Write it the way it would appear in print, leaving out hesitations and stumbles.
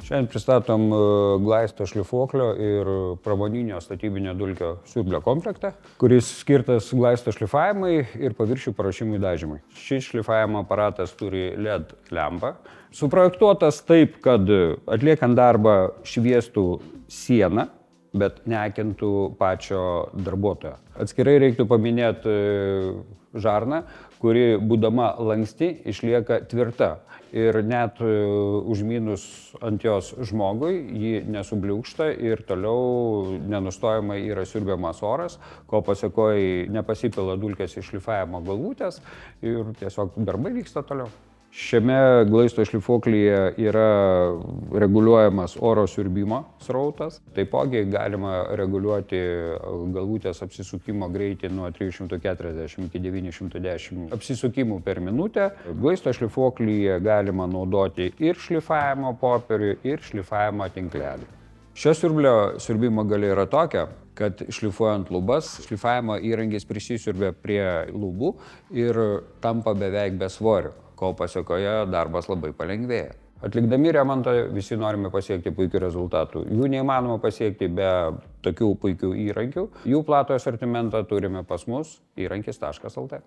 Šiandien pristatom glaisto šlifuoklio ir pramoninio statybinio dulkio siurblio komplektą, kuris skirtas glaisto šlifavimui ir paviršių paruošimui dažymui. Šis šlifavimo aparatas turi LED lempą. Suprojektuotas taip, kad atliekant darbą šviestų sieną, bet neakintų pačio darbuotojo. Atskirai reiktų paminėti žarną, kuri, būdama lanksti, išlieka tvirta. Ir net užmynus ant jos žmogui, ji nesubliūkšta ir toliau nenustojamai yra siurbiamas oras, ko pasekoje nepasipila dulkės iš šlifavimo galvutės ir tiesiog darbai vyksta toliau. Šiame glaisto šlifuoklyje yra reguliuojamas oro siurbimo srautas. Taipogi galima reguliuoti galvutės apsisukimo greitį nuo 340 iki 910 apsisukimų per minutę. Glaisto šlifuoklyje galima naudoti ir šlifavimo popierių, ir šlifavimo tinklelį. Šio siurblio siurbimo galia yra tokia, kad šlifuojant lubas, šlifavimo įrankis prisisiurbia prie lubų ir tampa beveik be svorio, ko pasekoje darbas labai palengvėja. Atlikdami remontą visi norime pasiekti puikių rezultatų. Jų neįmanoma pasiekti be tokių puikių įrankių. Jų platų asortimentą turime pas mus įrankis.lt.